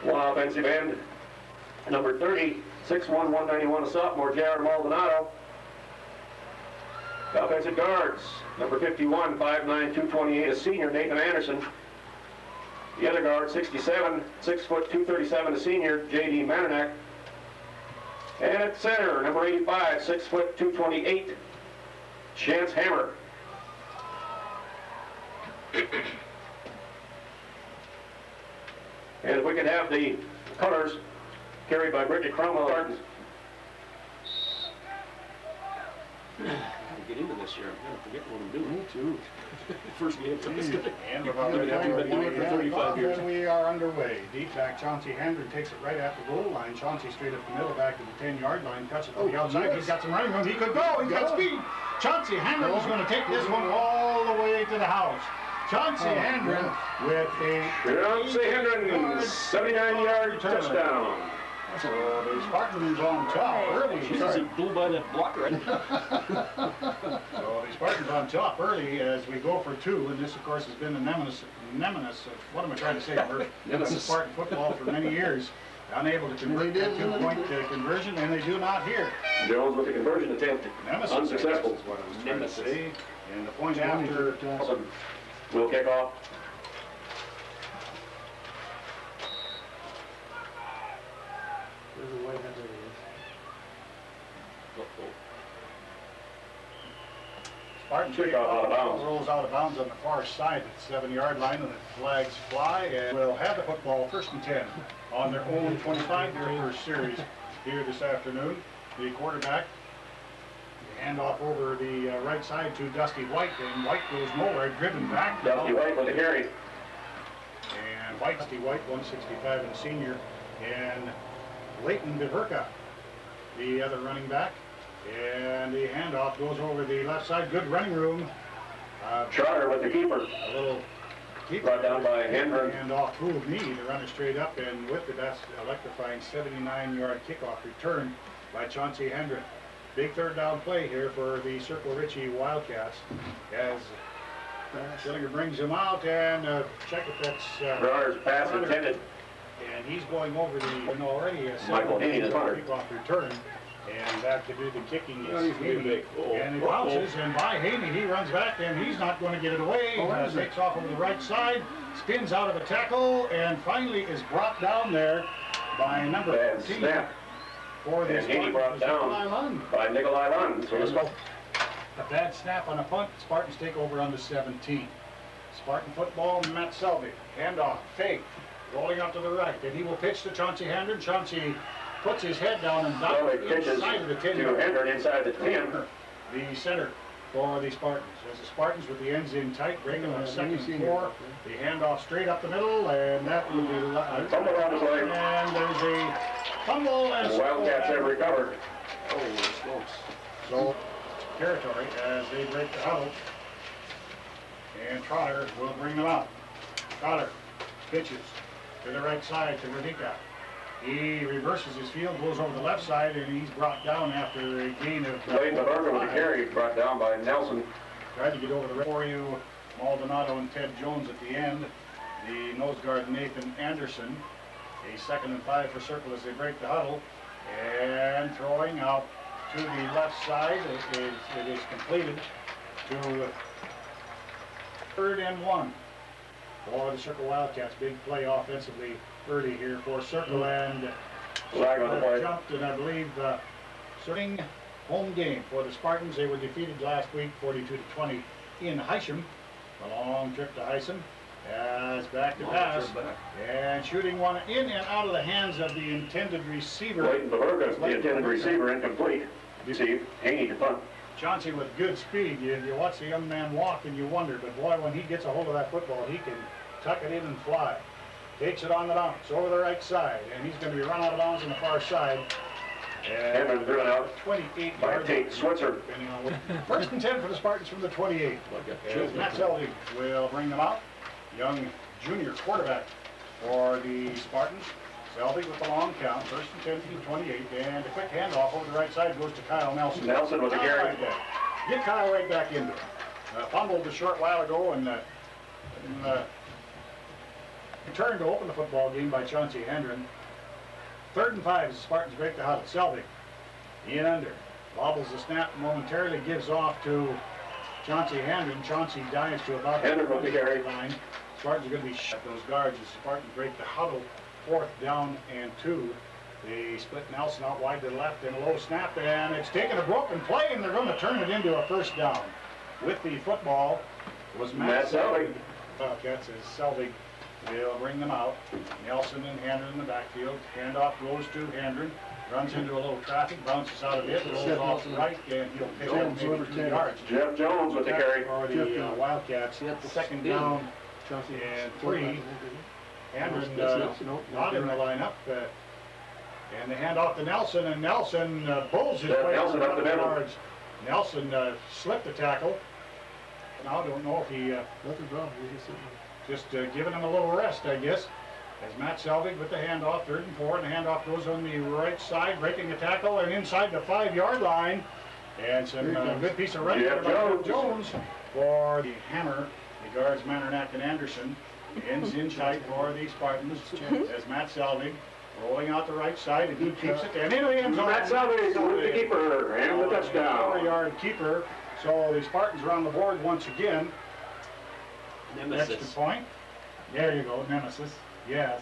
One offensive end, number 30, 6'1", 191, a sophomore, Jared Maldonado. Offensive guards, number 51, 5'9", 228, a senior, Nathan Anderson. The other guard, 67, 6 foot 237, a senior, J.D. Mananak. And at center, number 85, 6 foot 228, Chance Hammer. And if we could have the colors carried by Richey Cromwell. Get into this year. I'm gonna forget what I'm doing. Me too. First game for this guy. And about I've been doing it for 35 years. And we are underway. Deep back, Chauncey Hendren takes it right at the goal line. Chauncey straight up the middle, back to the 10-yard line, cuts it to the outside. Yes. He's got some running room. He could go. He's got speed. Chauncey Hendren is going to take this one all the way to the house. Chauncey Hendren with a 79-yard touchdown. So the Spartans on top early. Jesus, it blew by that blocker. So the Spartans on top early as we go for two, and this of course has been the nemesis of, what am I trying to say, nemesis Spartan football for many years. Unable to convert that 2-point conversion, and they do not here. Jones with the conversion attempt. Nemesis, unsuccessful. Is what I was trying to say. And the point after will kick off. Spartan rolls out of bounds on the far side at the 7-yard line, and the flags fly, and we'll have the football 1st and 10 on their own 25, their first series here this afternoon. The quarterback, the handoff over the right side to Dusty White, and White goes nowhere, driven back. Dusty White with the carry. And Dusty White, 165 and a senior, and Leighton Biverka, the other running back. And the handoff goes over the left side. Good running room. Charter with the keeper. A little keeper. Brought down by Hendren. And off fooled me to run it straight up, and with it, that's electrifying 79-yard kickoff return by Chauncey Hendren. Big 3rd down play here for the Circle Richey Wildcats as Schillinger brings him out, and check if that's Runner's pass intended. And he's going over the already a kickoff return. And back to do the kicking is Haney, and he bounces, and by Haney, he runs back, and he's not going to get it away. Takes off over the right side, spins out of a tackle, and finally is brought down there by number 14 for the Haney brought down by Nikolai Lund. So let's go. A bad snap on a punt. Spartans take over on the 17. Spartan football, Matt Selby. Handoff, fake, rolling up to the right, and he will pitch to Chauncey Hendren. Chauncey puts his head down and dives inside of the 10. To Hendren inside the 10. The center for the Spartans. As the Spartans with the ends in tight, break them on 2nd and 4. The handoff straight up the middle, and that will be fumble on the play. And there's a fumble, and the Wildcats have recovered. Holy smokes. So territory as they break the huddle, and Trotter will bring them out. Trotter pitches to the right side to Radika. He reverses his field, goes over the left side, and he's brought down after a gain of... Leighton Biverka with the carry, brought down by Nelson. Tried to get over the right for you. Maldonado and Ted Jones at the end. The nose guard Nathan Anderson. A 2nd and 5 for Circle as they break the huddle. And throwing out to the left side. It is completed to 3rd and 1 for the Circle Wildcats. Big play offensively early here for Circle, and jumped, and I believe starting home game for the Spartans. They were defeated last week 42-20 in Hysham. A long trip to Hysham as back to pass and shooting one in and out of the hands of the intended receiver. Leighton Biverka, the intended receiver, incomplete. Receive Haney to punt. Chauncey with good speed. You watch the young man walk and you wonder, but boy, when he gets a hold of that football, he can tuck it in and fly. Takes it on the bounce over the right side, and he's going to be run out of bounds on the far side. And driven out 28 by yards. Tate Switzer. 1st and 10 for the Spartans from the 28. As Matt Selby will bring them out. Young junior quarterback for the Spartans. Selby with the long count, 1st and 10 from the 28, and a quick handoff over the right side goes to Kyle Nelson. Nelson with the carry. Get Kyle right back into it. Fumbled a short while ago, and Return to open the football game by Chauncey Hendren. 3rd and 5 as the Spartans break the huddle. Selvig in under. Bobbles the snap, momentarily gives off to Chauncey Hendren. Chauncey dives to about the 20-yard line. Spartans are going to be shut those guards as the Spartans break the huddle. 4th down and 2. They split Nelson out wide to the left and a low snap, and it's taken a broken play, and they're going to turn it into a 1st down. With the football was Matt Selvig. Wildcats as Selvig will bring them out. Nelson and Hendren in the backfield. Handoff goes to Hendren. Runs into a little traffic, bounces out of it, rolls off the right, and he'll pick up maybe 2 yards. Jeff Jones with the carry. For the Wildcats, 2nd down and 3. Hendren not in the lineup. And they hand off to Nelson, and Nelson pulls his way Nelson up the middle. yards. Nelson slipped the tackle. Now I don't know if he just giving him a little rest, I guess. As Matt Selvig with the handoff, 3rd and 4, and the handoff goes on the right side, breaking the tackle, and inside the 5-yard line. And some good piece of running by Jones for the hammer. The guards Mandernack and Anderson. Ends in tight for the Spartans as Matt Selvig rolling out the right side, and he keeps it, and into the end zone. Matt Selvig with the keeper and the touchdown. 4-yard keeper. So the Spartans are on the board once again. Nemesis. Extra point. There you go, Nemesis. Yes.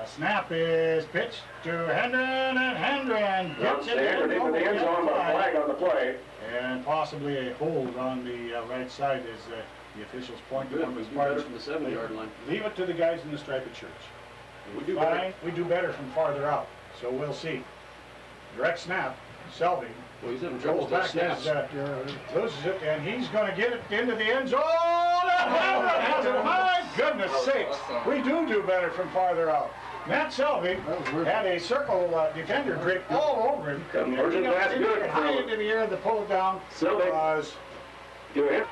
Snap is pitched to Hendren, and Hendren gets it into the end zone, but a flag on the play. And possibly a hold on the right side as the officials point to the Spartans from the 7-yard line. Leave it to the guys in the striped shirts. We do Fine. better. We do better from farther out, so we'll see. Direct snap, Selvig. Well, he's having trouble with those snaps. Loses it, and he's going to get it into the end zone. Has it. My goodness sakes, we do better from farther out. Matt Selvig had a circle defender draped all over him. Conversion pass good. High into the air, the pull down Selvig was do it.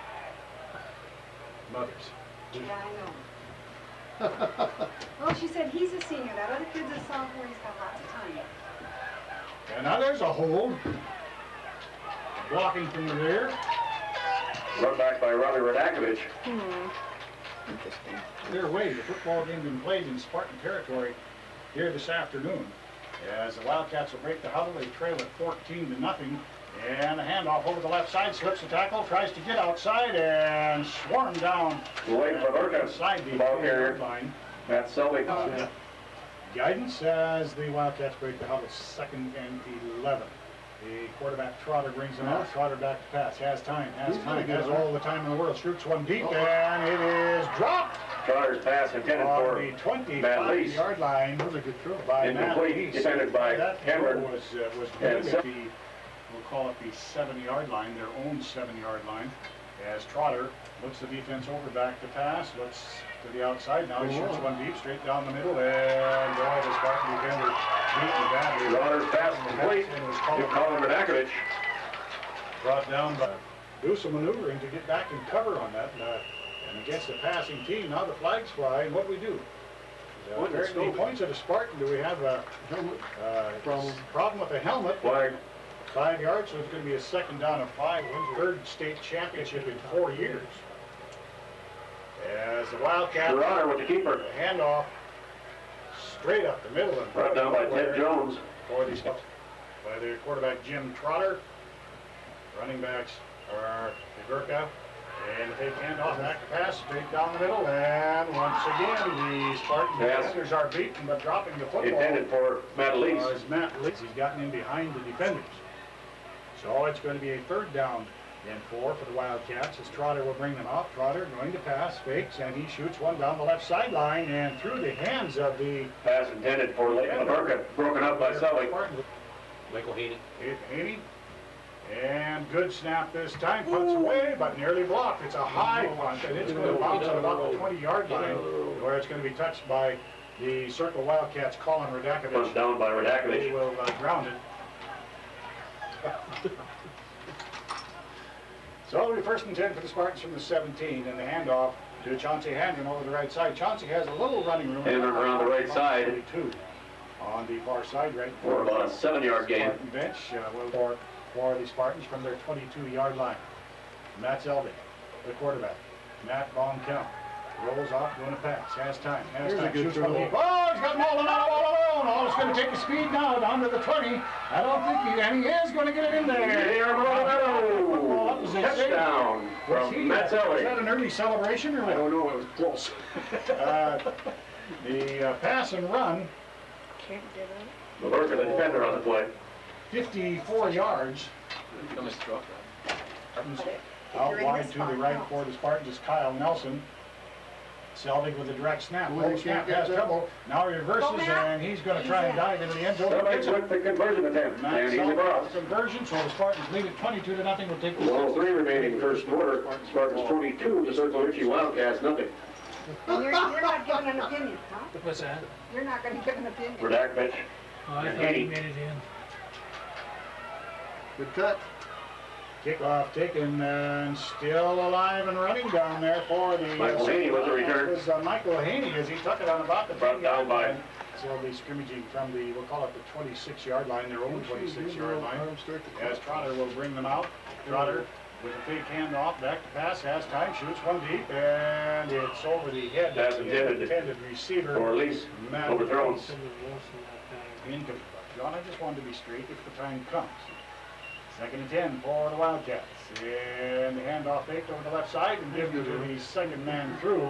Mothers. Yeah, I know. Well, she said he's a senior. That other kid's a sophomore. He's got lots of time. And now there's a hold. Blocking from the rear. Run back by Robbie Radakovich. Interesting. Clear way. The football game being played in Spartan territory here this afternoon. As the Wildcats will break the huddle, they trail at 14-0. And a handoff over the left side, slips the tackle, tries to get outside, and swarmed down. Waiting for Burka. Inside the Ball carrier. line. Matt Selvig. Guidance as the Wildcats break the huddle, 2nd and 11. The quarterback Trotter brings him out. Trotter back to pass. Has time. Has all the time in the world. Shoots one deep, and it is dropped. Trotter's pass intended for the 25-yard line. That was a good throw. By Matt incomplete, Lease. defended by That Cameron. throw was And good at the, we'll call it the 7-yard line, their own 7-yard line. As Trotter looks the defense over back to pass, looks to the outside. Now he shoots one deep, straight down the middle, and boy, the Spartan defender beaten badly. Trotter's pass complete to Colin Radakovich. Brought down by do some maneuvering to get back and cover on that. And against a passing team, now the flags fly, and what do we do? Apparently, points at a Spartan. Do we have a problem with the helmet? Flag. 5 yards, so it's going to be a 2nd down and 5. Third state championship in 4 years. As the Wildcats, Trotter with the keeper. the handoff straight up the middle and Brought down by Ted Jones. for these by the quarterback Jim Trotter. Running backs are Burka and the fake handoff, back to pass straight down the middle, and once again the Spartan defenders are beaten but dropping the football. Intended for Matt Lease. As Matt Lease, he's gotten in behind the defenders. So it's going to be a 3rd down and 4 for the Wildcats as Trotter will bring them out. Trotter going to pass, fakes, and he shoots one down the left sideline and through the hands of the Pass intended for Leighton Burka, broken up by Selvig. Michael Haney. Haney. And good snap this time, punts away, but nearly blocked. It's a high punt, and it's going to bounce at about the 20-yard line, where it's going to be touched by the Circle Wildcats, Colin Radakovich. Punched down by Radakovich. He will ground it. So it'll be 1st and 10 for the Spartans from the 17, and the handoff to Chauncey Hendren over the right side. Chauncey has a little running room. Hendren around the right side. 22 on the far side, right For about a 7-yard gain. Spartan bench for the Spartans from their 22-yard line. Matt Selvig, the quarterback. Matt Von Kemp Rolls off, going to pass. Has time. Has Here's a time. good Shoots throw. from deep. Oh, he's got Malden out all alone. Oh, it's going to take the speed now down to the 20. I don't think and he is going to get it in there. J.R. Maldonado. Touchdown from Matt Was that Selly. an early celebration or I what? don't know, it was close. The pass and run, Can't get it. Laverca, the defender on the play. 54 yards. Out wide to the right for the Spartans is Kyle Nelson. Selvig with a direct snap. Well, Low he snap can't has get that. trouble. Now he reverses Go, Matt. and he's going to try and dive into the end zone. Selleck's with the conversion attempt, Matt and he's Selvig across. with the conversion, so the Spartans lead it 22-0. Will take the 103 remaining first quarter. Spartans 22, the Circle Richey Wildcats, nothing. And you're not giving an opinion, huh? What's that? You're not gonna give an opinion. Redakvich. Oh, I And thought he Haney. made it in. Good cut. kickoff taken and still alive and running down there for the... Michael Haney with the return. It was Michael Haney as he took it on about the Brought 10 down yard by- line. So they'll be scrimmaging from the, we'll call it the 26-yard line, their own 26-yard line. As Trotter will bring them out. Trotter with a fake handoff, back to pass, has time, shoots one deep, and it's over the head That's of the intended. intended receiver. Or at least Matt overthrown. Somebody else in that thing. Incomplete. John, I just wanted to be straight if the time comes. 2nd and 10 for the Wildcats. And the handoff faked over the left side and given to the second man through.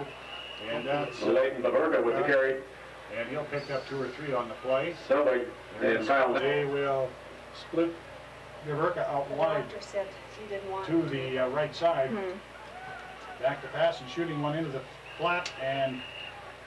And that's... Leighton Laverca with the carry. And he'll pick up 2 or 3 on the play. Selvig and Kyle. They will split Laverca out The wide doctor said she didn't want to the right side. Mhm. Back to pass and shooting one into the flat and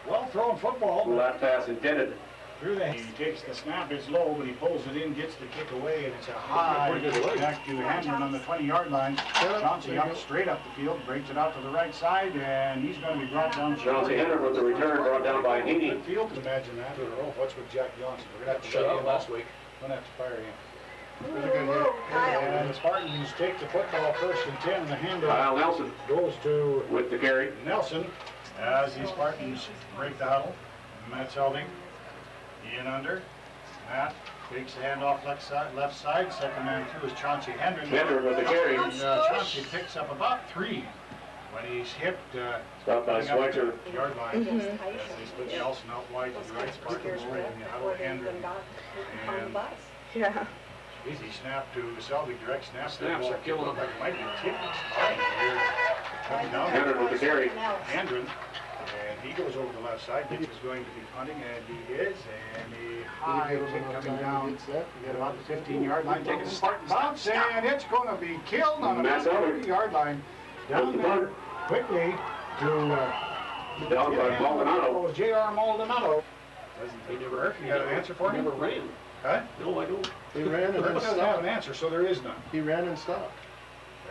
well thrown football. Last pass intended. Through the, he takes the snap, it's low, but he pulls it in, gets the kick away, and it's a high back to Hamlin on the 20-yard line. Chauncey up straight up the field, breaks it out to the right side, and he's going to be brought down. Chauncey Henry with the return, brought down by Haney. Good field, imagine that. Oh, what's with Jack Johnson? We're going to have to Shut shut out him last off. week. We're going to have to fire him. There's a good hit. Kyle. And the Spartans take the football 1st and 10. The handoff Kyle Nelson goes to with the carry. Nelson as the Spartans break the huddle. Matt Selvig in under. Matt takes the handoff left side. Second man through is Chauncey Hendren. Hendren with the carry. And, Chauncey picks up about 3 when he's hit. Stopped by Schweitzer. Yard line. Against As Tyson. they split Nelson out wide to the right. Spartans breaking the huddle. Hendren. On the And- bus. Yeah. Easy snap to Selvig. Direct snap. Snaps are killing him. Like it might be tipped. It's fine. Here. Coming down. Hendren with the carry. Hendren, and he goes over the left side. Mitch is going to be punting, and he is. And the high kick coming down at about the 15-yard line, taking the Spartan bounce, and it's going to be killed on Matt about the Selvig. 30-yard line. Down With the there punt. quickly to Down by Maldonado. J.R. Maldonado. He never, Burke, you got an answer for he me? never ran. Huh? No, I don't. He ran and Burke then doesn't have an stopped. answer, so there is none. He ran and stopped.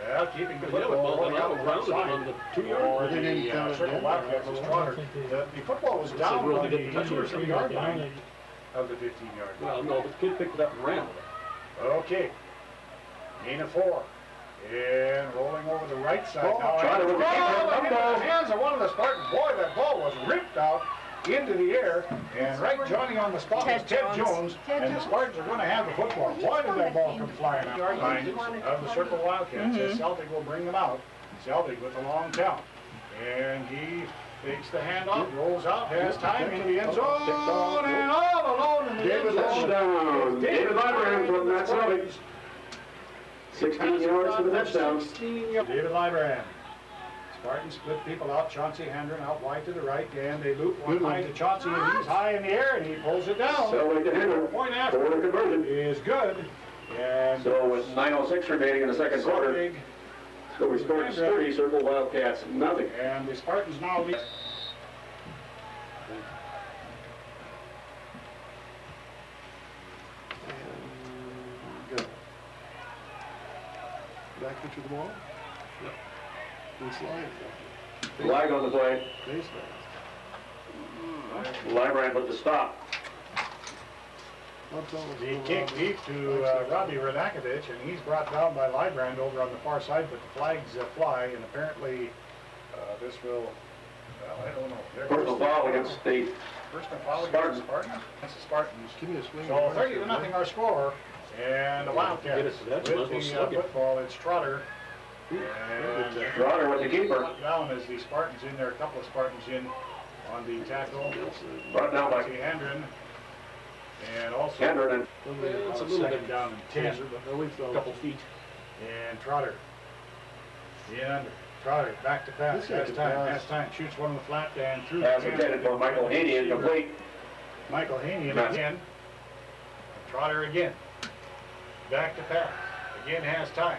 Well, keeping the Yeah, but football going out Maldonado the right grounded him side. on the 2-yard Or line. They didn't the count it Circle in. Wildcats is Trotter. The football was down really on didn't the touch it or something. 2-yard Down line and- of the 15-yard line. Well, no, but the kid picked it up and ran with it. Okay. Gain of 4. And rolling over the right side now. Trotter with the kick. Into the hands of one of the Spartans. Boy, that ball was ripped out into the air. And right joining on the spot was Ted Jones. Ted And the Jones? Spartans are going to have the football. Boy, did that ball come flying out. Yard line of the Circle Wildcats. As Celtic will bring them out. Celtic with a long count. And he takes the handoff, rolls out, has time into the end zone, and all alone in the end zone. Touchdown. David Librand from Matt Selvig. 16 yards for the touchdown. David Librand. Spartans split people out. Chauncey Hendren out wide to the right, and they loop one high to Chauncey, and he's high in the air, and he pulls it down. Selvig to Hendren Point for after the conversion. is good. And So with 9:06 remaining in the second quarter, Selvig so we Spartans 30, Circle Wildcats nothing. and the Spartans now lead. And go. Back into the ball. Yep. And slide. Flag on the play. Base mask. Librand with the stop. That's almost The going kick on. deep to Robbie Radakovich, and he's brought down by Librand over on the far side, but the flags fly, and apparently this will, well, I don't know. There goes Personal the- foul against the Personal foul against Spartans. the Spartans. Against the Spartans. Give me a swing. So 30-0 our score, and the Wildcats Get it to that, with might as well the slug it. football. It's Trotter And Trotter with the keeper. down as the Spartans in there, a couple of Spartans in on the tackle. Brought down by Hendren. And also Hendren. It's a little bit down in 10. a couple feet. And Trotter. In under. Trotter back to pass. Has time. Shoots one on the flat and through. Pass intended for Michael Haney, incomplete. Michael Haney again. Trotter again. Back to pass. Again has time.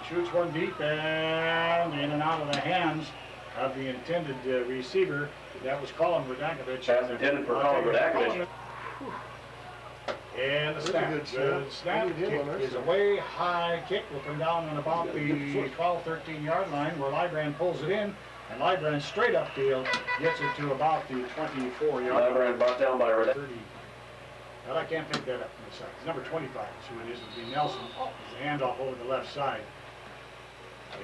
Shoots one deep and in and out of the hands of the intended receiver. That was Colin Radakovich. Pass intended for Colin Radakovich. And the That's a snap. good The snap. snap kick is a way high kick. Will come down on about the 12, 13 yard line where Lybrand pulls it in. And Lybrand straight upfield gets it to about the 24 yard line. Lybrand brought down by Radakovich. 30. But I can't pick that up from the side. It's number 25 is who it is. It'll be Nelson. His handoff over the left side.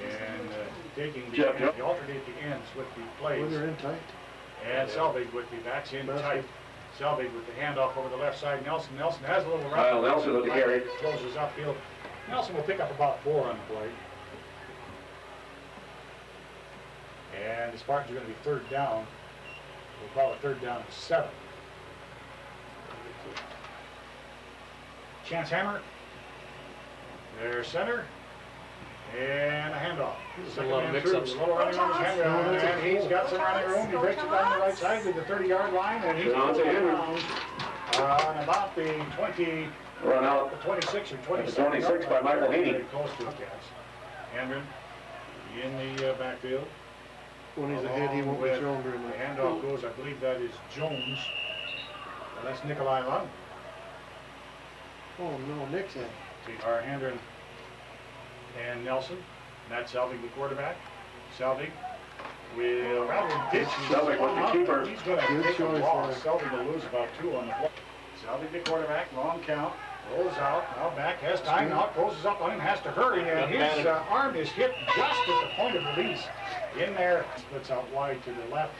And taking the ends, they alternate the ends with the plays. When they're in tight. And Selvig with the backs in tight. Selvig with the handoff over the left side. Nelson has a little run. Kyle Nelson with the carry. Closes upfield. Nelson will pick up about 4 on the play. And the Spartans are going to be third down. We'll call it third down and 7. Chance Hammer. Their center. And a handoff. Second man mix-ups. Little running room is Henry. And he's got some running room. He breaks it down the right side to the 30-yard line. And he's on about the 20. Run out. The 26 or 27. The 26 by Michael Haney. Very close to it. Hendren in the backfield. When he's ahead, he won't be thrown very The much. handoff goes, I believe that is Jones. That's Nikolai Lund. Oh, no, Nick's in. Our Hendren and Nelson. Matt Selvig, the quarterback. Selvig will rather ditch. Selvig with the keeper. He's going to Good take a choice loss. there. Selvig will lose about 2 on the play. Selvig, the quarterback, long count. Rolls out, now back, has time, now closes up on him, has to hurry, and his arm is hit just at the point of release. In there, splits out wide to the left,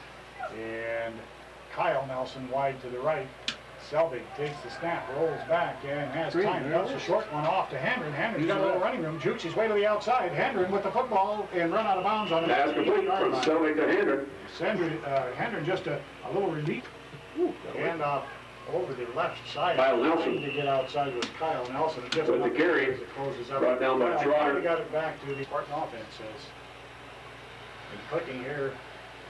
and Kyle Nelson wide to the right. Selvig takes the snap, rolls back, and has time. Dumps a short one off to Hendren. Hendren's got a little running room, jukes his way to the outside. Hendren with the football and run out of bounds on the Pass complete from Selvig to Hendren. Hendren just a little relief. And over the left side. Kyle Nelson. Trying to get outside with Kyle Nelson. Just With the carry. as it closes up. Brought down by Trotter. Finally got it back to the Spartan offense. And clicking here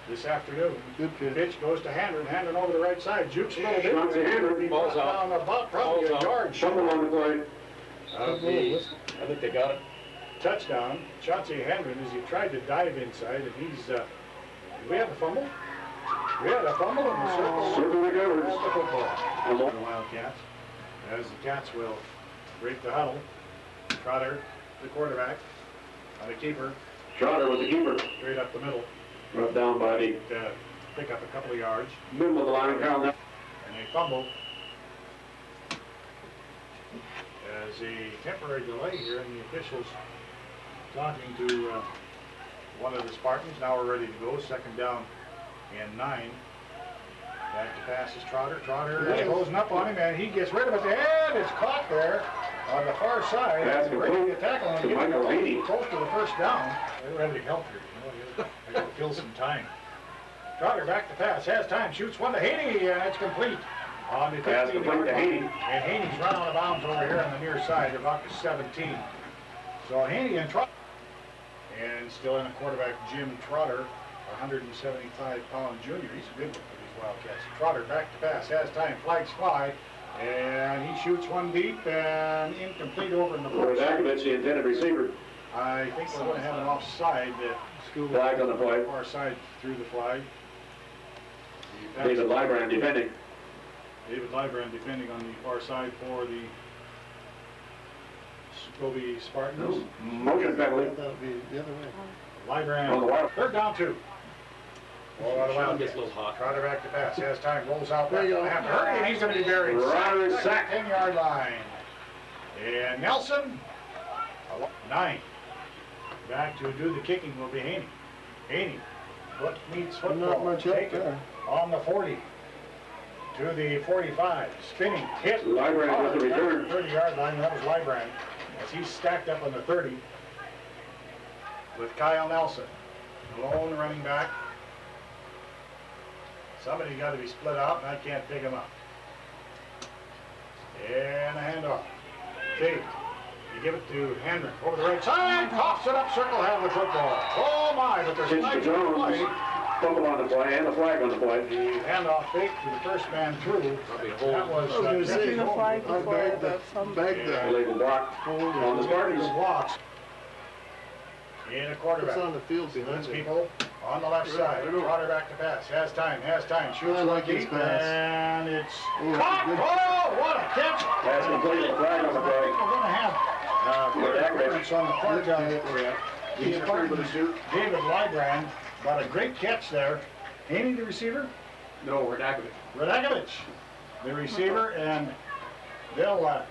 this afternoon. Good pitch. Pitch goes to Hendren. Hendren over the right side. Jukes a little bit. Shots to Hendren. He Ball's brought out. down about probably Ball's a out. yard short Fumble on the play. of the I think they got it. touchdown. Chauncey Hendren as he tried to dive inside. And he's, we have a fumble? We had a fumble in the circle. Circle the goers. That's the football. Hello. The Wildcats, as the Cats will break the huddle. Trotter, the quarterback, the keeper, Trotter with the keeper. straight up the middle. Brought down by the Pick up a couple of yards, middle of the line. Kyle Nelson. and they fumble. As a temporary delay here, and the officials talking to one of the Spartans. Now we're ready to go. Second down and 9. Back to pass is Trotter. Trotter is closing up on him, and he gets rid of it. And it's caught there on the far side. Pass Ready complete to tackle him. to Michael Haney. Close to the first down. They're ready to help here. You know, they got to fill some time. Trotter back to pass. Has time. Shoots one to Haney, and it's complete. On the Pass 15 complete to Haney. And Haney's run out of bounds over here on the near side, about the 17. So Haney and Trotter. And still in a quarterback, Jim Trotter, 175-pound junior. He's a good one for these Wildcats. Trotter back to pass, has time, flags fly, and he shoots one deep and incomplete over in the first. Radakovich, the intended receiver. I think we're going to have an offside. Flag on the play. Far side through the flag. David Lybrand defending. David Lybrand defending on the far side for the Scobey Spartans. Motion penalty. That would be the other way. Lybrand. On the wild. Third down 2. Ball out of Sean bounds. gets a little hot. Trotter back to pass. Has time. Rolls out. There you go. Have to hurry, and he's going to be buried. Trotter is sacked. 10-yard line. And Nelson, 9. Back to do the kicking will be Haney. Haney. Foot meets football. Not much up Taken there. on the 40. To the 45. Spinning. Hit. Lybrand with the return. 30-yard line. That was Lybrand. As he's stacked up on the 30. with Kyle Nelson, the lone running back. Somebody's got to be split out, and I can't pick him up. And a handoff. Fake. You give it to Hendrick over the right side, tops it up, circle, have the football. Oh my, but there's flag on the play. Fumble on the play and a flag on the play. The handoff fake to the first man through. That was Jesse Jesse Holmes. I bagged that. Illegal block on the Spartans. Blocks. In a It's quarterback. on the field behind Those him. people on the left side. Quarterback to pass. Has time. Shoots I like deep, his pass. and it's Oh, caught. good. Oh, what a catch! Pass completed, flag on the play. We're going to have clearance on the part of the Spartans, David Lybrand, but a great catch there. Haney, the receiver? No, Radakovic. Radakovic, the receiver, and they'll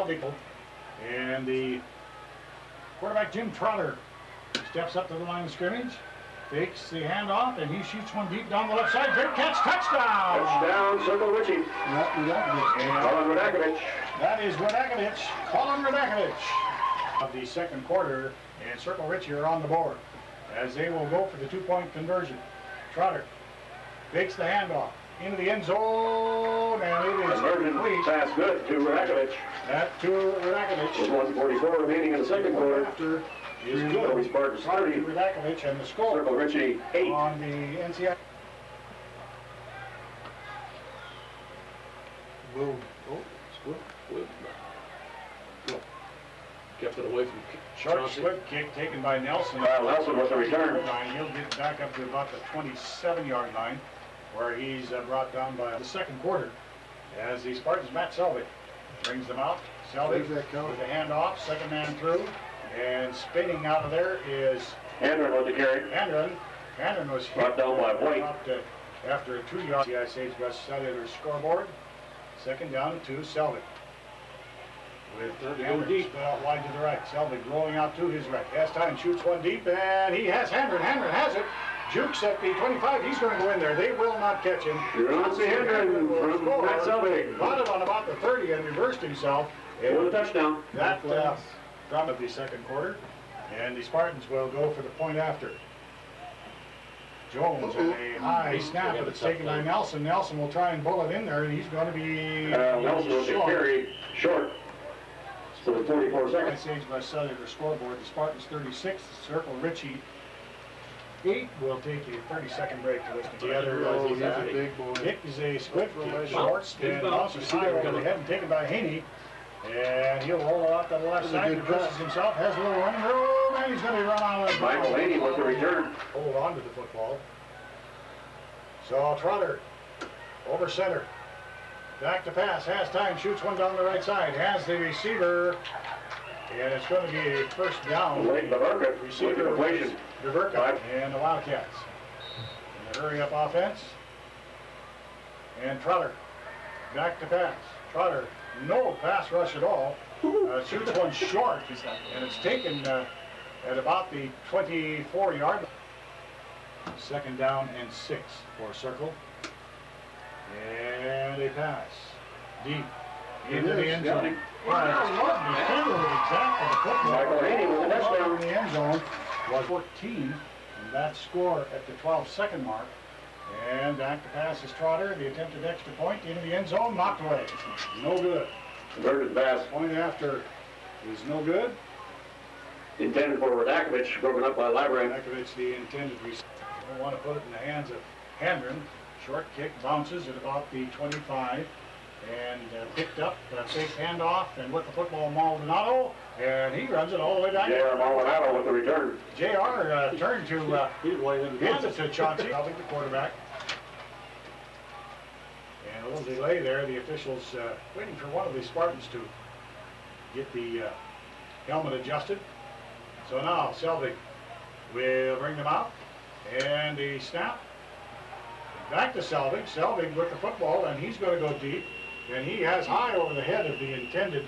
be. And the quarterback, Jim Trotter, steps up to the line of scrimmage, fakes the handoff, and he shoots one deep down the left side. Great catch, touchdown! Touchdown, Circle Richey. Colin Radakovic. That is Radakovic, Colin Radakovic. Of the second quarter, and Circle Richey are on the board as they will go for the 2-point conversion. Trotter fakes the handoff into the end zone, and it is Conversion complete. pass good to Radakovic. That to Radakovic. With 1:44 remaining in the second quarter. After is Scobey good. Spartans Trotter 30. to Radakovic, and the score Circle Richey 8. on the NCAA. Boom. Oh, With, kept it away from Short Chauncey. slip kick taken by Nelson. Nelson with the return. He'll get back up to about the 27-yard line, where he's brought down by the second quarter. As the Spartans, Matt Selvig brings them out. Selvig Where's that coming? with the handoff, second man through, and spinning out of there is Hendrick with the carry. Hendren was Brought down by White. After a 2-yard. The Ice Age got cellular scoreboard. Second down to 2, Selvig. With Hendren split out wide to the right. Selvig rolling out to his right. Has time, shoots one deep, and he has Hendren. Hendren has it. Jukes at the 25. He's going to go in there. They will not catch him. Chauncey Hendren from Matt Selvig. Got it on about the 30 and reversed himself. With a touchdown. That from of the second quarter. And the Spartans will go for the point after. Jones and a high snap, but it's taken by Nelson. Nelson will try and bull it in there, and he's going to be Nelson with the carry short. So with 44 seconds. Ice Age by cellular scoreboard. The Spartans 36, Circle Richey 8. We'll take a 30-second break to listen to the other. Oh, he's a big boy. Kick is a split kick, short spin, Wow. bounces high over the head and taken by Haney. And he'll roll it out to the left That's a side, good reverses pass. himself, has a little running room, and he's going to be run out of the Michael Haney with the return. Hold on to the football. So Trotter over center. Back to pass, has time, shoots one down the right side, has the receiver, and it's going to be a first down. Late Baverka with the Receiver completion. Baverka and the Wildcats. In the hurry-up offense. And Trotter back to pass. Trotter, no pass rush at all. Shoots one short, and it's taken at about the 24-yard line. Second down and 6 for Circle. And a pass. Deep into the end zone. Michael Haney with the touchdown. In the end zone was 14, and that score at the 12-second mark. And back to pass is Trotter. The attempted extra point into the end zone, knocked away. No good. Converted pass. Point after is no good. Intended for Radakovic, broken up by Lybrand. Radakovic, the intended receiver. Don't want to put it in the hands of Hendren. Short kick bounces at about the 25 and picked up, fake handoff, and with the football, Maldonado, and he runs it all the way down. J.R. Maldonado with the return. J.R. turned to hands it to Chauncey, probably the quarterback. And a little delay there. The officials waiting for one of the Spartans to get the helmet adjusted. So now Selvig will bring them out, and the snap. Back to Selvig. Selvig with the football, and he's going to go deep. And he has high over the head of the intended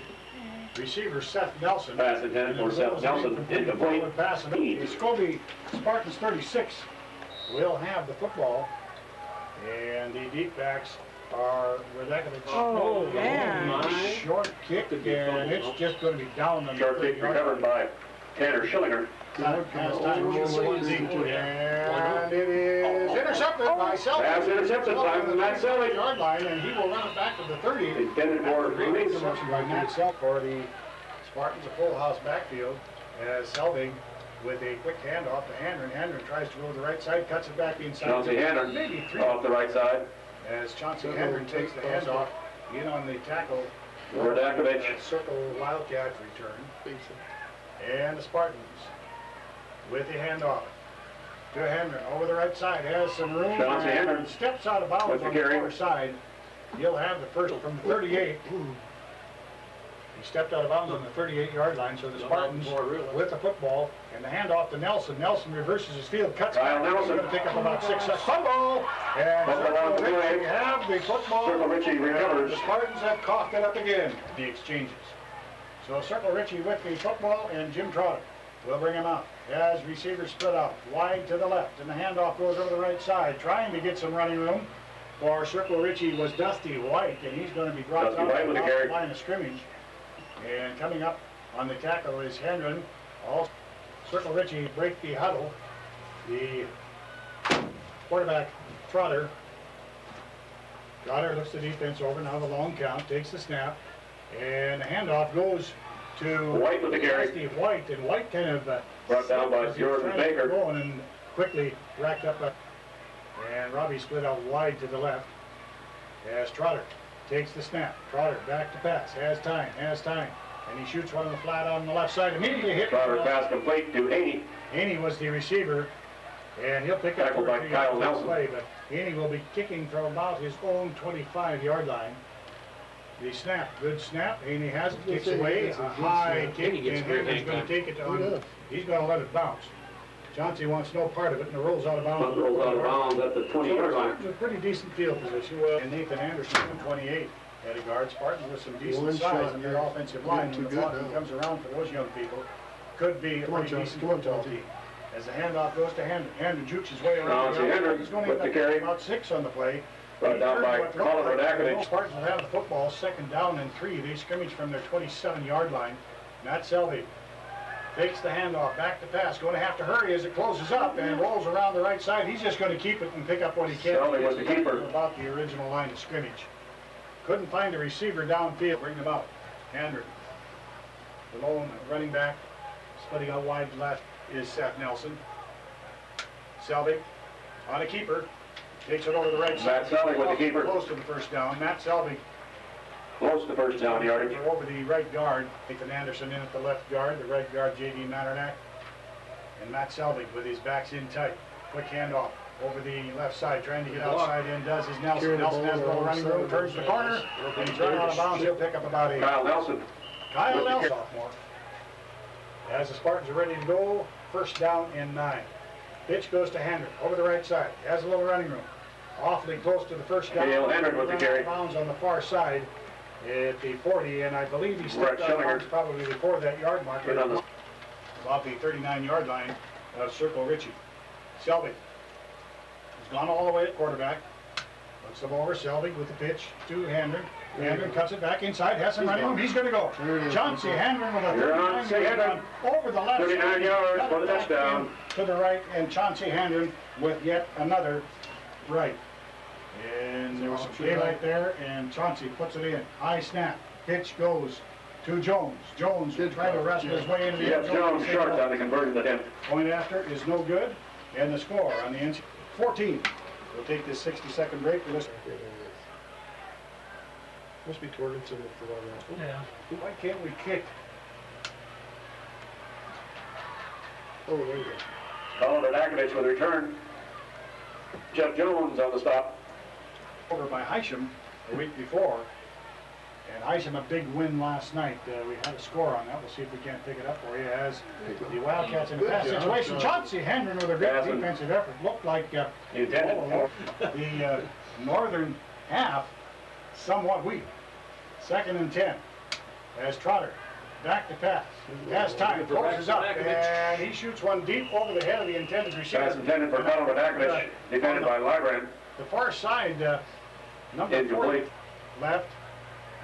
receiver, Seth Nelson. Pass intended for Seth Nelson. Incomplete. Pass. The Scobey Spartans 36 will have the football. And the deep backs are Radakovic. Oh, man. Short kick, and it's just going to be down on the Short kick 30-yard recovered line. by Tanner Schillinger. time, pass time, and it is intercepted by Selby. Pass intercepted by Matt Selby. Yard line, and he will run it back to the 30. Intended for Great reception by Matt Selby for the Spartans, a full house backfield, as Selby with a quick handoff to Handren. Handren tries to go to the right side, cuts it back inside. Chauncey Handren maybe 3. off the right side. As Chauncey Handren takes the handoff in on the tackle. Radakovich. Circle Wildcats return. And the Spartans with the handoff to Handren over the right side. Has some room. Chauncey and Handren steps out of bounds with the on the carry. far side. He'll have the first from 38. He stepped out of bounds on the 38-yard line, so the Spartans with the football and the handoff to Nelson. Nelson reverses his field, cuts Kyle back. Nelson. He's going to pick up about 6 seconds. Fumble! And Fumble on the Circle play. Richey have the football. Circle Richey recovers. The Spartans have coughed it up again. The exchanges. So Circle Richey with the football, and Jim Trotter will bring him out. As receivers split out, wide to the left, and the handoff goes over the right side, trying to get some running room. For Circle Richey was Dusty White, and he's going to be brought Dusty out White with the off carry. the line of scrimmage. And coming up on the tackle is Handren. Also, Circle Richey break the huddle. The quarterback, Trotter. Trotter lifts the defense over, now the long count, takes the snap, and the handoff goes to White with the carry. Dusty White, and White kind of Brought down by as he was Jordan trying to Baker. get going and quickly racked up. And Robbie split out wide to the left as Trotter takes the snap. Trotter back to pass, has time, and he shoots one on the flat on the left side, immediately hit. Trotter pass complete to Haney. Haney was the receiver, and he'll pick up Tackled by 3 Kyle yards on the Nelson. play, but Haney will be kicking from about his own 25-yard line. The snap, good snap. Haney has it, kicks away, a high kick, Haney gets and great Haney's hang going time. to take it He on. does. He's going to let it bounce. Chauncey wants no part of it, and it rolls out of bounds. Rolls out of bounds at the 20-yard line. Spartans with pretty decent field position. And Nathan Anderson, 28, at a guard. Spartans with some decent One size shot in their here. offensive line. Not When too the good blocking now. comes around for those young people, could be a Come on, pretty Chauncey. decent Come on, football Chauncey. team. As the handoff goes to Handren. Handren jukes his way around. Chauncey Handren He's going to with end the up carry. about 6 on the play. Brought down by What looked Colin like Radakovich. the Spartans will have the football, 2nd down and 3. They scrimmage from their 27-yard line. Matt Selby takes the handoff, back to pass. Going to have to hurry as it closes up and rolls around the right side. He's just going to keep it and pick up what he can. Selby was the keeper. About the original line of scrimmage. Couldn't find a receiver downfield. Bring him out. Handren. The lone running back, splitting out wide left, is Seth Nelson. Selby on a keeper. Takes it over the right side. Matt Selby with the keeper. Close to the first down. Matt Selby Close to first down yardage. over the right guard. Nathan Anderson in at the left guard. The right guard, J.D. Manternack. And Matt Selby with his backs in tight. Quick handoff over the left side. Trying to get outside in does his Nelson. Carrying the Nelson has a ball little running room. Turns the corner. And he's running out of bounds. He'll pick up about 8. Kyle Nelson. Kyle with the Nelson, kick. sophomore. As the Spartans are ready to go, 1st down and 9. Pitch goes to Handren over the right side. Has a little running room. Awfully close to the first down. Dale Handren with the Run out carry. of bounds on the far side at the 40, and I believe he We're stepped at out of Schillinger. bounds probably before that yard marker. Right on the- About the 39-yard line of Circle Richey. Selby has gone all the way at quarterback. Looks him over. Selby with the pitch to Handren. Handren cuts it back inside. Has some running room. He's going to go. There it is. Chauncey Handren with a You're on, 39-yard Handren. run over the left 39 side. yards Cut for the it back touchdown. in to the right, and Chauncey Handren with yet another right. And there was some daylight there, and Chauncey puts it in. High snap. Pitch goes to Jones. Jones Good trying to coverage, wrestle his yeah. way into the Jeff end zone. Jones short on the conversion attempt. Point after is no good, and the score on the NC 14. We'll take this 60-second break for this. Must be Torgensen for that. Yeah. Why can't we kick? Oh, there you go. Colin Radakovich with a return. Jeff Jones on the stop. Over by Hysham a week before, and Hysham a big win last night. We had a score on that. We'll see if we can't pick it up for you as the Wildcats in a Good pass job, situation. Chauncey. Chauncey Handren with a great Passing. defensive effort. Looked like You intended. the northern half somewhat weak. 2nd and 10 as Trotter back to pass. Has time, closes up, and he shoots one deep over the head of the intended receiver. Pass intended for Colin Radakovich. Defended by Lybrand. The far side, number 40 Incomplete. left,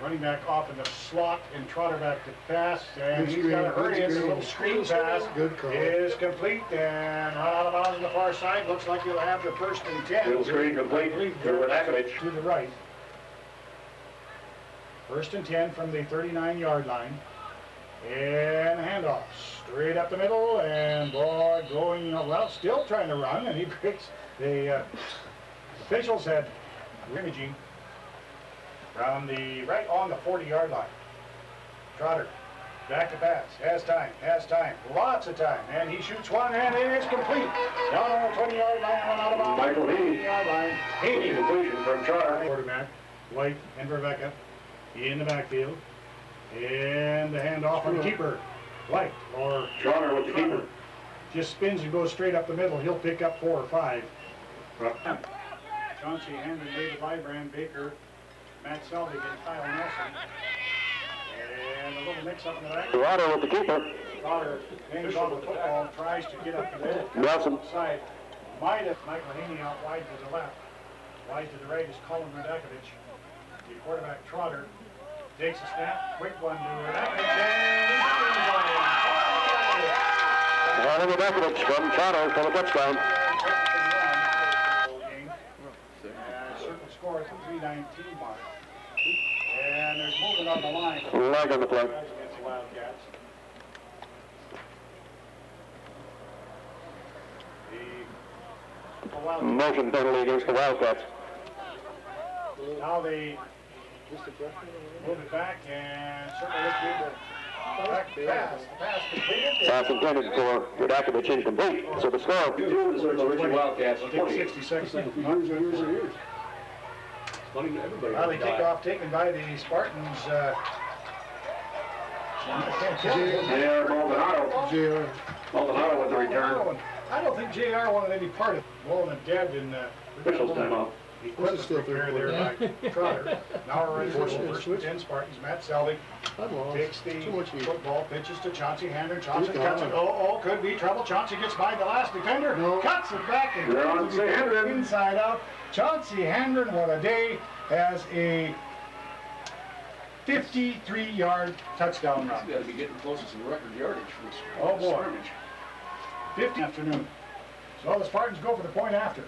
Running back off in the slot and Trotter back to pass, and Good he's got to screen, hurry. good It's a screen. little screen pass. Good call. Is complete and run out of bounds on the far side. Looks like he'll have the first and 10. Little screen complete to Radakovich. To the right. First and 10 from the 39-yard line. And a handoff straight up the middle, and boy, going, well, still trying to run, and he breaks. The officials had imaging from the right on the 40-yard line. Trotter back to pass, has time, lots of time, and he shoots one, and it is complete. Down on the 20-yard line, run out of bounds. Michael Haney. 20-yard line. Haney completion from Trotter. Quarterback, White and Rebecca in the backfield. And the handoff from the keeper. White or Trotter with the keeper. just spins and goes straight up the middle. He'll pick up 4 or 5. Chauncey Hendon, David Lybrand, Baker, Matt Selvig, and Kyle Nelson. And a little mix-up in the back. Trotter with the keeper. Trotter hangs on the football, tries to get up the middle. Nelson. Side. Might have Michael Haney out wide to the left. Wide to the right is Colin Radakovich. The quarterback Trotter takes a snap, quick one to Radakovich, and he spins on him. Radakovich from Trotter for the touchdown. Circle score at the 3:19 mark. And there's movement on the line. Lag on the play. Against the Wildcats. The Wildcats. Motion penalty against the Wildcats. Now they move it back and circle it back pass. The pass completed. Pass intended for Radakovich incomplete. So the score. The Richey Wildcats. Take 60 seconds. Years. Funny to everybody. Well, the kickoff taken by the Spartans. J.R. Maldonado. JR. Maldonado with the return. I don't think JR wanted any part of Mullen and Dead in Officials timeout. the equipment still repair third there by Trotter. Now we're ready for first and 10 Spartans. Matt Selvig I'm lost. takes the Too much heat. football, pitches to Chauncey Hendon. Chauncey He's cuts it. gone. Oh, could be trouble. Chauncey gets by the last defender. No. Cuts it back and They're on Chauncey Hendon. inside out. Chauncey Hendon, what a day, has a 53-yard touchdown run. He's got to be getting close to some record yardage for this Oh, boy. scrimmage. 50 afternoon. So the Spartans go for the point after.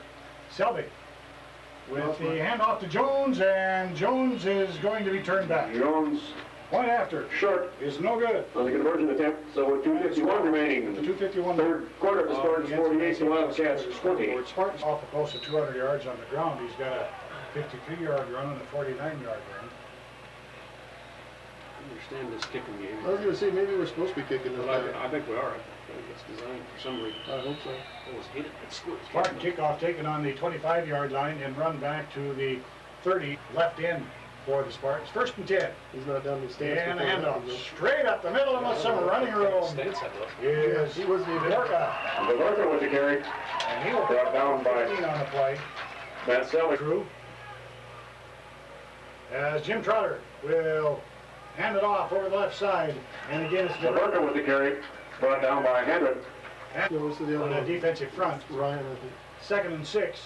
Selvig with the handoff to Jones, and Jones is going to be turned back. Jones Point after short is no good. on the conversion attempt. So with 2:51 remaining. The 2:51. Third quarter, the Spartans 48, the Wildcats 20. Spartans off for close to 200 yards on the ground. He's got a 53-yard run and a 49-yard run. I understand this kicking game. I was going to say, maybe we're supposed to be kicking this But back. I think we are. I think it's designed for some reason. I hope so. Always hate it. It's good. Spartan kickoff taken on the 25-yard line and run back to the 30, left end for the Spartans. First and 10. He's not down the stance. And a before that, handoff though. straight up the middle of some running room Stance had left. is He wasn't even- Borka. Berger with the carry. And he will Brought down by 15 on the play. Matt Selvig. Through. As Jim Trotter will hand it off over the left side. And again, it's Berger with the carry. Brought down by Hendon. Goes to the on other the one. defensive front. Ryan, I think. Second and 6.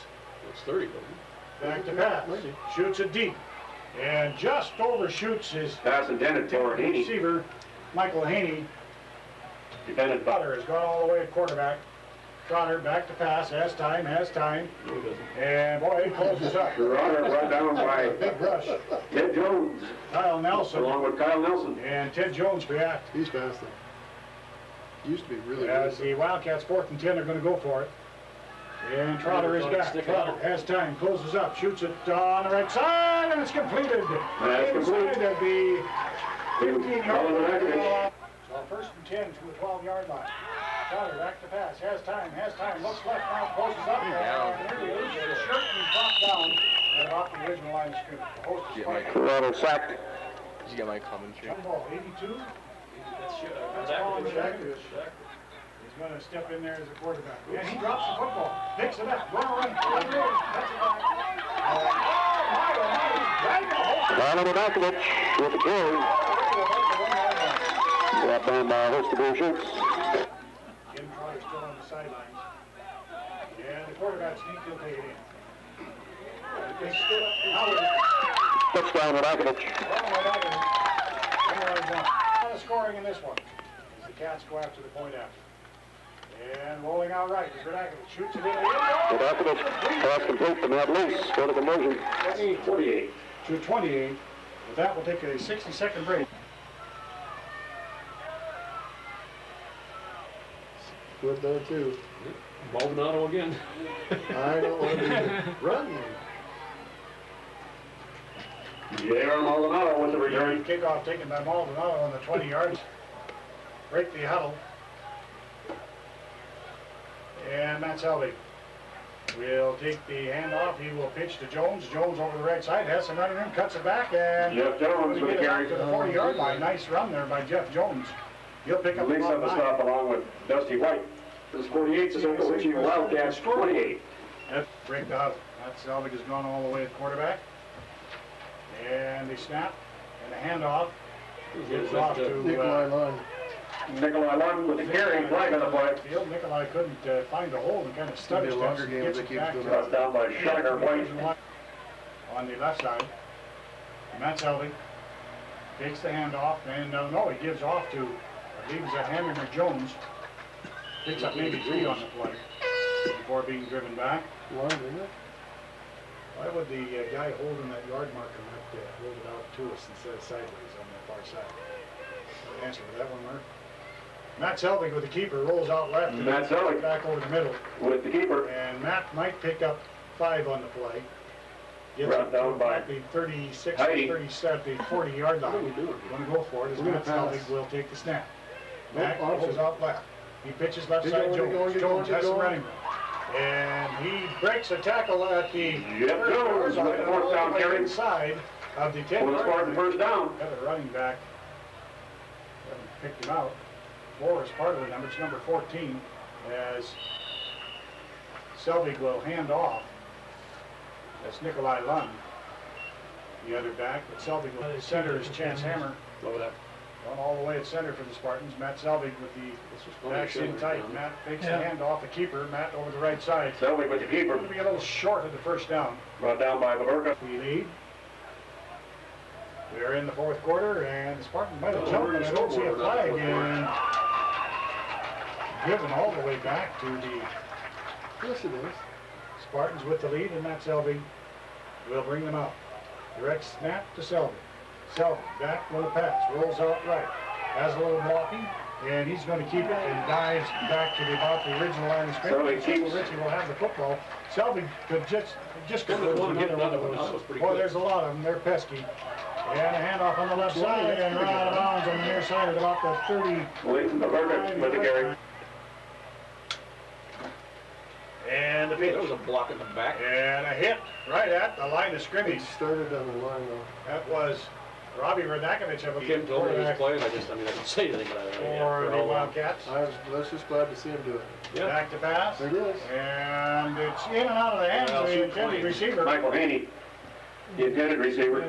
It's 30, though. Back to pass. Maybe. Shoots it deep. And just overshoots his Pass intended for Haney. receiver, Michael Haney. Defended by Trotter has gone all the way at quarterback. Trotter back to pass, has time. No, he doesn't. And boy, it closes up. Trotter brought down by Big rush. Ted Jones, Kyle Nelson along with Kyle Nelson. and Ted Jones react. He's fast, though. Used to be really As good. the Wildcats 4th and 10 are going to go for it. And Trotter is back. Trotter has time, closes up, shoots it on the right side, and it's completed. That's complete. Inside of the 15-yard Colin line. So first and 10 to the 12-yard line. Trotter back to pass, has time, looks left now, closes up, and there he is. It's shirt and dropped down at about the original line of scrimmage. The host is Spartan. Trotter sacked. Did you get my commentary? Jump ball, 82. That's Colin Radakovich. He's going to step in there as a quarterback. And he drops the football, picks it up, going around. That's it. Colin Radakovich with the carry. Brought down by a host of blue shirts. Jim Trotter still on the sidelines. And the quarterback sneak, he'll take it in. Now Touchdown, Radakovich. Not a scoring in this one, as the Cats go after the point after. And rolling out right is Radakovich. Shoots it in the end zone. Radakovich, pass complete to Matt Loose for the conversion. 48 to 28. With that, we'll take a 60-second break. Good there too. Maldonado again. I don't want to be running. J.R. Maldonado with the return. Kickoff taken by Maldonado on the 20 yards. Break the huddle. And Matt Selvig will take the handoff. He will pitch to Jones. Jones over the right side, has some running room, cuts it back, and Jeff Jones with the carry to the 40-yard line. Nice run there by Jeff Jones. He'll pick up Leads up the stop along with Dusty White. This is 48, so Richey Wildcats 28. Break the huddle. Matt Selvig has gone all the way at quarterback. And they snap, and the handoff gives off to Nikolai Lund. Nikolai Lund with the carry, flag on the play. field. Nikolai couldn't find a hole and kind of studied It's gonna be a longer game gets if it it keeps back going to Brought down by Shiner White. on the left side. Matt Selvig takes the handoff, and no, he gives off to, I believe it's a Hammer Jones. Picks up maybe 3 on the play before being driven back. Lund, isn't it? Why would the guy holding that yard marker not hold it out to us instead of sideways on the far side? The answer to that one, Mark. Matt Selvig with the keeper rolls out left and Matt Selvig back over the middle. with the keeper. And Matt might pick up 5 on the play. Gets Brought it down by at the 36, Heidi. 37, the 40-yard line. What are we doing? Going to go for it as We're Matt gonna Selvig pass. will take the snap. Nope, Matt opposite. rolls out left. He pitches left Get side going, get going, Jones. get going, Jones get has some going. running room. And he breaks a tackle at the Yep, Jones with the fourth down carry. inside of the 10 For the Spartan first down. Got a running back. Picked him out. 4 is part of the number. It's number 14 as Selvig will hand off. That's Nikolai Lund, the other back. But Selvig will center is Chance Hammer. Lower that. Going all the way at center for the Spartans. Matt Selvig with the backs in tight. Matt takes the hand off the keeper. Matt over the right side. Selvig with the keeper. Going to be a little short of the first down. Brought down by Baburka. We lead. We're in the 4th quarter, and the Spartans might have jumped, and I don't see a flag, and driven all the way back to the Yes, it is. Spartans with the lead, and Matt Selvig will bring them out. Direct snap to Selvig. Selvig back with a pass, rolls out right, has a little blocking, and he's going to keep it and dives back to about the original line of scrimmage. Richey will have the football. Selvig could just Come go on, to get another one another one. of That was those. pretty Boy, good. there's a lot of them. They're pesky. And a handoff on the left side and run out of bounds on the near side at about the 30. Baburka with the carry. And the There pitch. was a block in the back. And a hit right at the line of He scrimmage. started on the line though. That was Robbie Radakovich of Kim told me he was quarterback playing. I didn't say anything about it. for the Wildcats. I was just glad to see him do it. Yeah. Back to pass. There it is. And it's in and out of the hands of the intended receiver. Michael Haney, the intended receiver.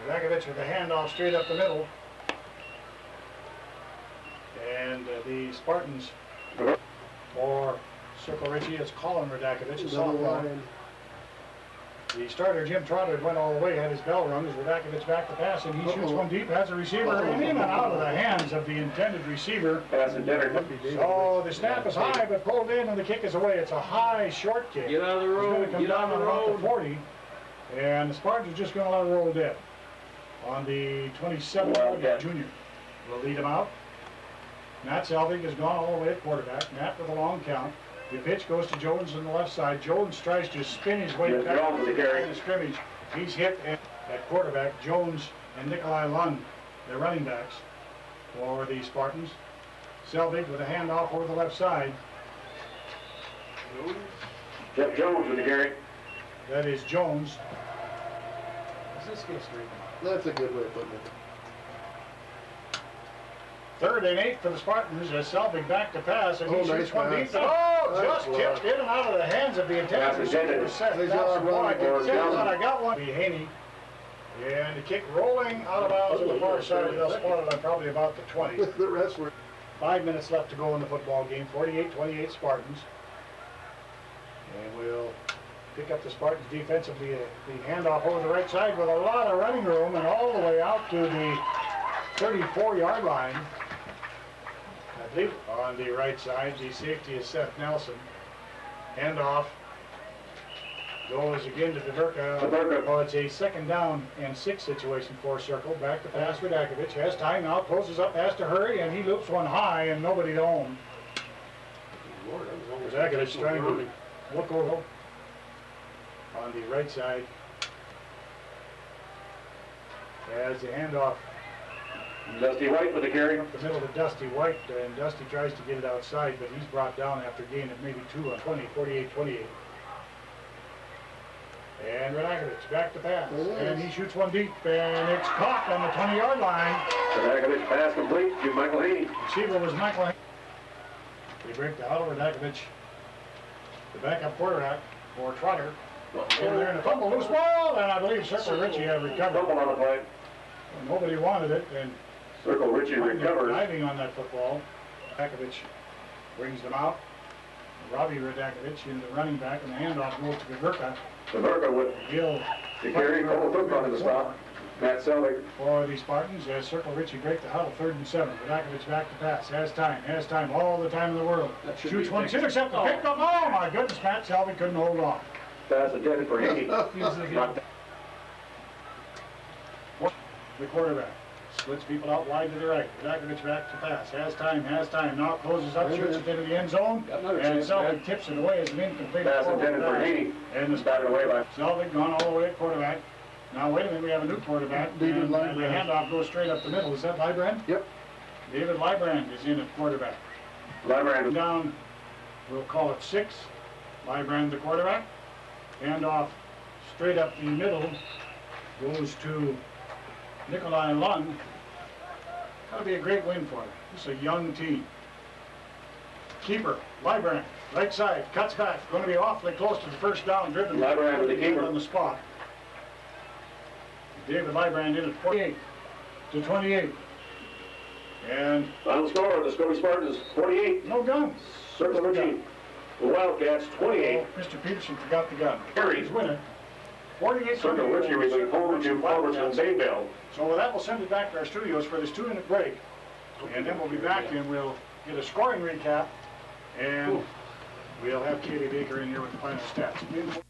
Radakovich with the handoff straight up the middle. And the Spartans, or Circle Richey, it's Colin Radakovich, a Double sophomore. line. The starter, Jim Trotter, went all the way, had his bell rung as Radakovich back to pass, and he shoots one deep, has a receiver, and in and out of the hands of the intended receiver. Pass intended. So the snap is high, but pulled in, and the kick is away. It's a high, short kick. Get out of the It's going road. to come Get down out of on the about the road. 40, and the Spartans are just going to let it roll dead. On the 27, Wildcat. junior will lead him out. Matt Selvig has gone all the way at quarterback. Matt with a long count. The pitch goes to Jones on the left side. Jones tries to spin his way Yes, back Jones with the carry. to the scrimmage. He's hit at quarterback. Jones and Nikolai Lund, the running backs for the Spartans. Selvig with a handoff over the left side. Jeff Jones with the carry. That is Jones. Does this get straightened out? That's a good way of putting it. 3rd and 8 for the Spartans as Selvig back to pass, and he Oh, shoots nice one pass. deep. Oh, Nice just block. tipped in and out of the hands of the intended Pass receiver. intended. Seth Nice Nelson. job, Boy, I Ronnie. can tell Johnson. that I got one. Be Haney. And the kick rolling out of bounds on the far side. They'll spot it on probably about the 20. The rest were 5 minutes left to go in the football game. 48-28 Spartans. And we'll pick up the Spartans defensively. The handoff over the right side with a lot of running room and all the way out to the 34-yard line. I believe on the right side, the safety is Seth Nelson. Handoff goes again to DeVerka. Oh, it's a 2nd down and 6 situation for Circle. Back to pass for Dakovich. Has time now, closes up, has to hurry, and he loops one high and nobody to home. Lord, that was almost Dakovich trying to running. look over on the right side. As the handoff Dusty White with the carry. up the middle to Dusty White, and Dusty tries to get it outside, but he's brought down after a gain of maybe 2 on 20, 48-28. And Radakovich back to pass, and he shoots one deep, and it's caught on the 20-yard line. Radakovich pass complete to Michael Haney. Receiver was Michael Haney. They break the huddle. Radakovich, the backup quarterback for Trotter. In there in a fumble, loose ball, and I believe Circle Richey had recovered. Fumble on the play. Nobody wanted it, and Circle Richey recovers. diving on that football. Radakovich brings them out. Robbie Radakovich in the running back, and the handoff goes to DeVerka. DeVerka with Gill the carry. Cole Cook on the stop. Matt Selvig. for the Spartans as Circle Richey break the huddle, 3rd and 7. Radakovich back to pass. Has time, all the time in the world. That should Shoots be one, picked. intercepted, picked up. Oh my goodness, Matt Selvig couldn't hold on. Pass intended for Haney. The quarterback splits people out wide to the right. Radakovich back to pass. Has time. Now closes up, shoots it into the end zone. Got another And chance, Selvig man. tips it away as an incomplete. Pass intended for Haney. And the Batted away by Selvig gone all the way at quarterback. Now wait a minute, we have a new quarterback. David and the Librand. handoff goes straight up the middle. Is that Librand? Yep. David Librand is in at quarterback. Librand. Down, we'll call it 6. Librand the quarterback. Handoff straight up the middle goes to Nikolai Lund. That'll be a great win for them. This is a young team. Keeper, Librand, right side, cuts back. Going to be awfully close to the first down, driven Librand with the keeper. on the spot. David Librand in at 48-28. And Final score, the Scobey Spartans 48. no guns. Circle Richey. The Wildcats 28. Oh, Mr. Peterson forgot the gun. Carry. He's winning. 48-28. Circle Richey with home Jim Palmerson and Dave Bell. So with that, we'll send it back to our studios for this 2-minute break. And then we'll be back and we'll get a scoring recap. And we'll have Katie Baker in here with the final stats.